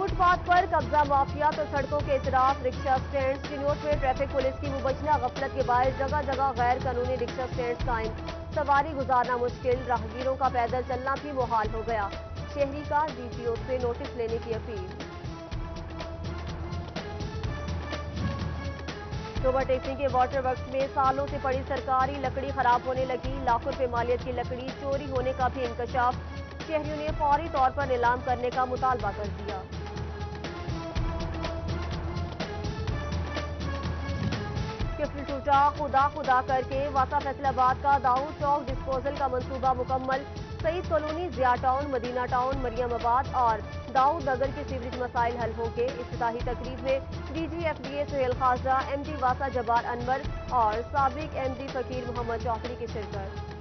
Fit path پر قبضہ mafia تو سڑکوں کے اطراف رکشہ سٹینڈ۔ چنوٹ میں ٹریفک پولیس کی مبینہ غفلت کے باعث جگہ جگہ غیر قانونی رکشہ سٹینڈ قائم، سواری گزارنا مشکل، راہگیروں کا پیدل چلنا بھی محال ہو گیا۔ شہری کا ڈی پی او سے نوٹس لینے کی اپیل۔ اوور ٹیکنگ کے واٹر ورکس میں سالوں سے پڑی سرکاری لکڑی خراب ہونے لگی، لاکھوں روپے مالیت کی لکڑی چوری ہونے کا بھی انکشاف، شہریوں نے فوری طور پر نیلام کرنے کا مطالبہ کر دیا۔ کفل ٹوٹا، خدا خدا کر کے واسا فیصل آباد کا داؤد چوک ڈسپوزل کا منصوبہ مکمل، سعید کالونی، ضیاء ٹاؤن، مدینہ ٹاؤن، مریم آباد اور داؤد نگر کے سیوریج مسائل حل ہوں گے۔ افتتاحی تقریب میں D G F D A Sohail Khawaja, M D واسا جبار انور اور سابق ایم ڈی فقیر محمد چودھری کی شرکت۔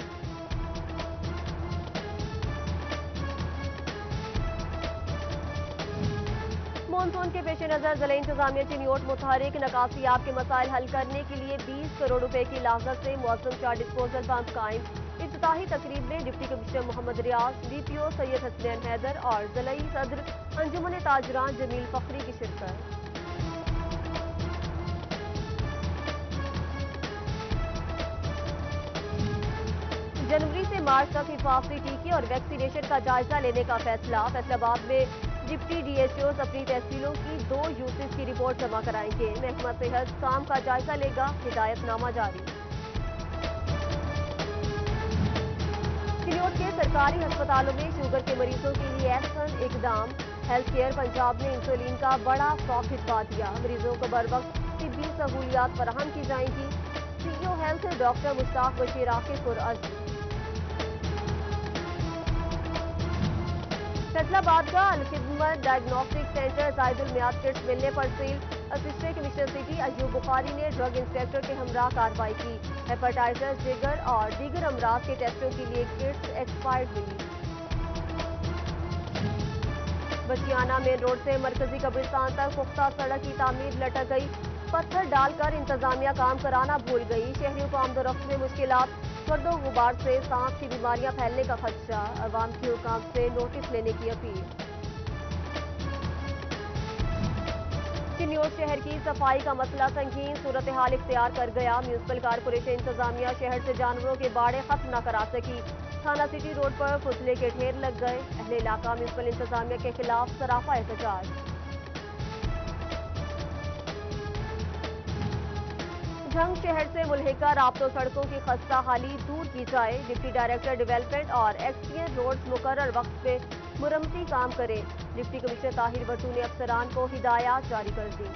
مانسون کے پیش نظر ضلع انتظامیہ چنیوٹ متحرک، نکاسیاب کے مسائل حل کرنے کے لیے 20 کروڑ روپے کی لاگت سے معظم 4 ڈسپوزل پمپ قائم۔ افتتاحی تقریب میں ڈپٹی کمشنر محمد ریاض، ڈی پی او سید حسنین حیدر اور ضلعی صدر انجمن تاجران جمیل فخری کی شرکت۔ جنوری سے مارچ تک حفاظتی ٹیکے اور ویکسینیشن کا جائزہ لینے کا فیصلہ، فیصل آباد میں ڈپٹی ڈی ایچ اوز اپنی تحصیلوں کی 2 یوسز کی رپورٹ جمع کرائیں گے، محکمہ صحت کام کا جائزہ لے گا، ہدایت نامہ جاری۔ چنیوٹ کے سرکاری ہسپتالوں میں شوگر کے مریضوں کے لیے احسن اقدام، ہیلتھ کیئر پنجاب نے انسولین کا بڑا اسٹاک بھجوا دیا، مریضوں کو بروقت طبی سہولیات فراہم کی جائیں گی، سی ای او ہیلتھ ڈاکٹر مشتاق بشیر عاقب پرعزم۔ فیصل آباد کا الخدمت ڈائگنوسٹک سینٹر زائد المیعاد کٹس ملنے پر seal, assistant commissioner city Ayub Bukhari نے ڈرگ انسپیکٹر کے ہمراہ کارروائی کی، ہیپاٹائٹس، جگر اور دیگر امراض کے ٹیسٹوں کے لیے کٹس ایکسپائرڈ ملی۔ بچیانہ مین روڈ سے مرکزی قبرستان تک پختہ سڑک کی تعمیر لٹک گئی، پتھر ڈال کر انتظامیہ کام کرانا بھول گئی، شہریوں کو آمد و رفت میں مشکلات، گرد و غبار سے سانپ کی بیماریاں پھیلنے کا خدشہ، عوام کے حکام سے نوٹس لینے کی اپیل۔ چنیوٹ شہر کی صفائی کا مسئلہ سنگین صورتحال اختیار کر گیا، میونسپل کارپوریشن انتظامیہ شہر سے جانوروں کے باڑے ختم نہ کرا سکی، تھانہ سٹی روڈ پر فضلے کے ڈھیر لگ گئے، اہل علاقہ میونسپل انتظامیہ کے خلاف سراپا احتجاج۔ جھنگ شہر سے ملحقہ رابطوں سڑکوں کی خستہ حالی دور کی جائے، ڈپٹی ڈائریکٹر ڈیولپمنٹ اور ایکسپیئر روڈز مقرر وقت پہ مرمتی کام کرے، ڈپٹی کمشنر طاہر بٹو نے افسران کو ہدایات جاری کر دی۔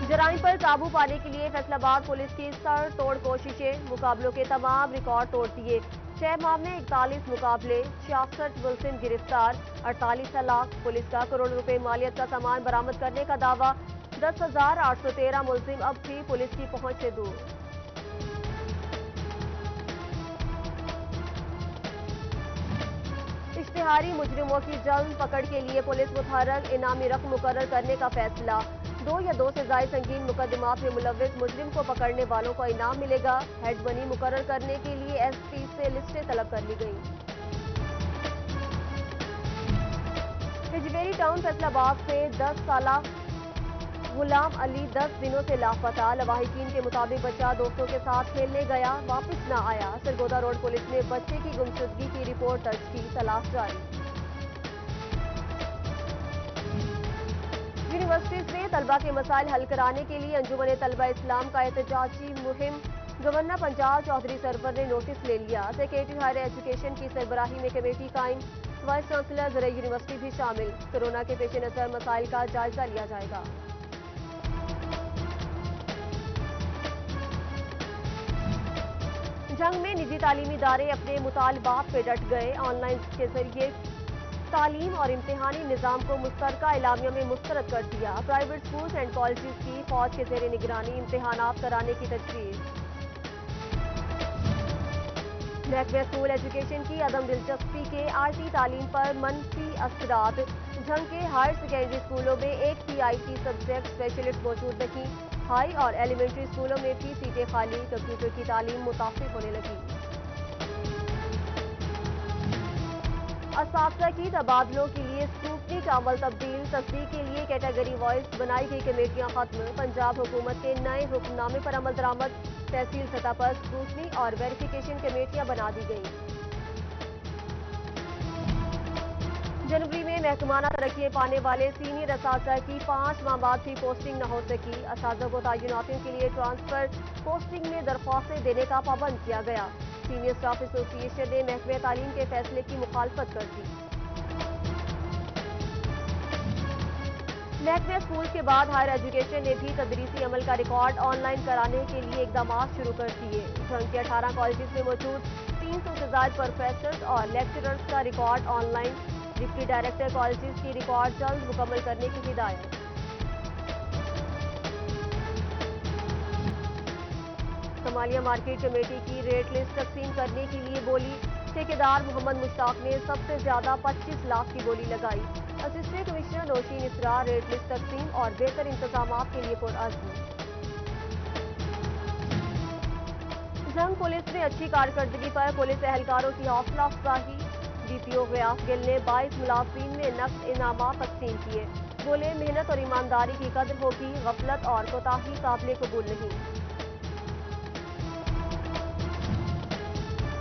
جرائم پر قابو پانے کے لیے فیصل آباد پولیس کی سر توڑ کوششیں، مقابلوں کے تمام ریکارڈ توڑ دیے، 6 ماہ میں 41 مقابلے، 66 ملزم گرفتار، 48 ہلاک، پولیس کا کروڑ روپے مالیت کا سامان برآمد کرنے کا دعویٰ، 10,813 ملزم اب بھی پولیس کی پہنچ سے دور۔ اشتہاری مجرموں کی جلد پکڑ کے لیے پولیس متحرک، انعامی رقم مقرر کرنے کا فیصلہ، 2 یا 2 سے زائد سنگین مقدمات میں ملوث مجرم کو پکڑنے والوں کو انعام ملے گا، ہیڈ منی مقرر کرنے کے لیے ایس پی سے لسٹیں طلب کر لی گئی۔ ہجویری ٹاؤن فیصل آباد سے 10 سالہ غلام علی 10 دنوں سے لاپتہ، لواحقین کے مطابق بچہ دوستوں کے ساتھ کھیلنے گیا، واپس نہ آیا، سرگودا روڈ پولیس نے بچے کی گمشدگی کی رپورٹ درج کی، تلاش جاری۔ یونیورسٹیز میں طلبہ کے مسائل حل کرانے کے لیے انجمن طلبہ اسلام کا احتجاجی مہم، گورنر پنجاب چودھری سرور نے نوٹس لے لیا، سیکریٹری ہائر ایجوکیشن کی سربراہی میں کمیٹی قائم، وائس چانسلر زرعی یونیورسٹی بھی شامل، کورونا کے پیش نظر مسائل کا جائزہ لیا جائے گا۔ جنگ میں نجی تعلیمی ادارے اپنے مطالبات پہ ڈٹ گئے، آن لائن کے ذریعے تعلیم اور امتحانی نظام کو مشترکہ اعلامیہ میں مسترد کر دیا، پرائیویٹ سکولز اینڈ کالجز کی فوج کے زیر نگرانی امتحانات کرانے کی تجویز۔ محکمہ اسکول ایجوکیشن کی عدم دلچسپی کے آئی ٹی تعلیم پر منفی اثرات، جھنگ کے ہائر سیکنڈری اسکولوں میں ایک بھی آئی ٹی سبجیکٹ اسپیشلسٹ موجود نہیں، ہائی اور ایلیمنٹری اسکولوں میں بھی سیٹیں خالی، کمپیوٹر کی تعلیم متاثر ہونے لگی۔ اساتذہ کی تبادلوں کے لیے اسکروٹنی کا عمل تبدیل، تصدیق کے لیے کیٹیگری وائز بنائی گئی کمیٹیاں ختم، پنجاب حکومت کے نئے حکم نامے پر عمل درآمد، تحصیل سطح پر اسکروٹنی اور ویریفیکیشن کمیٹیاں بنا دی گئیں۔ جنوری میں محکمانہ ترقی پانے والے سینئر اساتذہ کی 5 ماہ بعد بھی پوسٹنگ نہ ہو سکی، اساتذہ کو تعیناتیوں کے لیے ٹرانسفر پوسٹنگ میں درخواستیں دینے کا پابند کیا گیا، سینئر اسٹاف ایسوسی ایشن نے محکمہ تعلیم کے فیصلے کی مخالفت کر دی۔ محکمہ اسکول کے بعد ہائر ایجوکیشن نے بھی تدریسی عمل کا ریکارڈ آن لائن کرانے کے لیے اقدامات شروع کر دیے، جھنگ کے 18 کالجز میں موجود 300 سے زائد پروفیسرز اور لیکچررز کا record on line, deputy director colleges کی ریکارڈ جلد مکمل کرنے کی ہدایت۔ کمالیہ مارکیٹ کمیٹی کی ریٹ لسٹ تقسیم کرنے کے لیے بولی، ٹھیکیدار محمد مشتاق نے سب سے زیادہ 25 لاکھ کی بولی لگائی، اسسٹنٹ کمشنر نوشین اسرار ریٹ لسٹ تقسیم اور بہتر انتظامات کے لیے پرعزم۔ جھنگ پولیس میں اچھی کارکردگی پر پولیس اہلکاروں کی حوصلہ افزائی، ڈی پی او غیاث گل نے 22 ملازمین میں نقد انعامات تقسیم کیے، بولے محنت اور ایمانداری کی قدر ہوگی، غفلت اور کوتاہی قابل قبول نہیں۔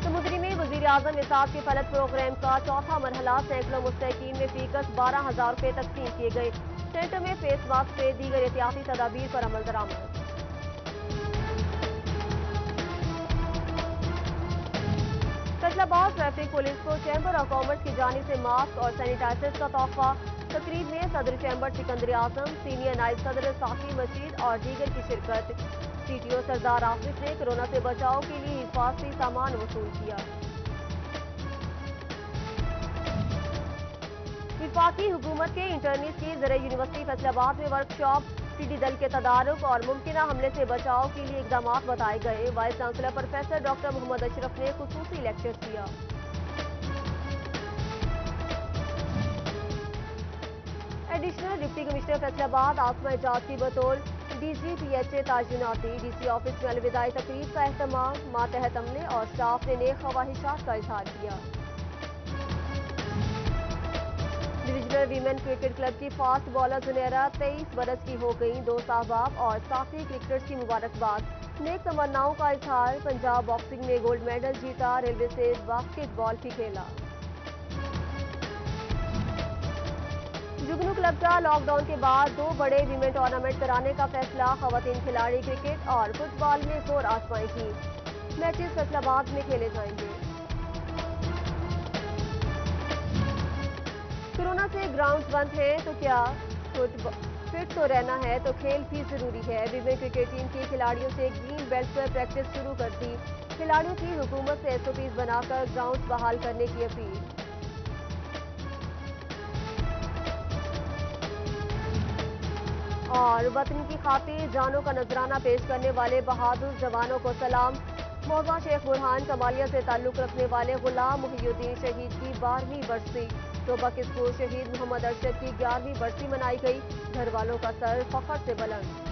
سمندری میں وزیر اعظم اسعاد کے فلک پروگرام کا چوتھا مرحلہ، سینکڑوں مستحقین میں فی کس 12,000 روپے تقسیم کیے گئے، سینٹر میں فیس ماسک سے دیگر احتیاطی تدابیر پر عمل درآمد۔ فیصل آباد ٹریفک پولیس کو چیمبر آف کامرس کی جانب سے ماسک اور سینیٹائزر کا تحفہ، تقریب میں صدر چیمبر سکندر اعظم، سینئر نائب صدر ثاقب مجید اور دیگر کی شرکت، سی ٹی او سردار آصف نے کورونا سے بچاؤ کے لیے حفاظتی سامان وصول کیا۔ وفاقی حکومت کے انٹرنیز کی زرعی یونیورسٹی فیصل آباد میں ورکشاپ، ٹڈی دل کے تدارک اور ممکنہ حملے سے بچاؤ کے لیے اقدامات بتائے گئے، وائس چانسلر پروفیسر ڈاکٹر محمد اشرف نے خصوصی لیکچر دیا۔ ایڈیشنل ڈپٹی کمشنر فیصل آباد آسمہ اعجاز کی بطور D G P H A تعیناتی، ڈی سی آفس میں الوداعی تقریب کا اہتمام، ماتحت عملے اور سٹاف نے نیک خواہشات کا اظہار کیا۔ ڈویژنل ویمن کرکٹ کلب کی فاسٹ بالر زنیرہ 23 برس کی ہو گئیں، 2 صاحباب اور ساتھی کرکٹرز کی مبارکباد، نیک تمناؤں کا اظہار، پنجاب باکسنگ میں گولڈ میڈل جیتا، ریلوے سے باسکٹ بال بھی کھیلا۔ جگنو کلب کا لاک ڈاؤن کے بعد 2 بڑے ویمن ٹورنامنٹ کرانے کا فیصلہ، خواتین کھلاڑی کرکٹ اور فٹ بال میں زور آزمائیں گی، میچز فیصل آباد میں کھیلے جائیں گے۔ کورونا سے گراؤنڈز بند ہیں تو کیا فٹ تو رہنا ہے تو کھیل بھی ضروری ہے، ویمن کرکٹ ٹیم کی کھلاڑیوں سے گرین بیلٹ پر پریکٹس شروع کر دی، کھلاڑیوں کی حکومت سے ایس او پیز بنا کر گراؤنڈز بحال کرنے کی اپیل۔ اور وطن کی خاطر جانوں کا نذرانہ پیش کرنے والے بہادر جوانوں کو سلام، موضوع شیخ برہان کمالیہ سے تعلق رکھنے والے غلام محی الدین شہید کی 12ویں برسی، ٹوبک اسکول شہید محمد ارشد کی 11ویں برسی منائی گئی، گھر والوں کا سر فخر سے بلند۔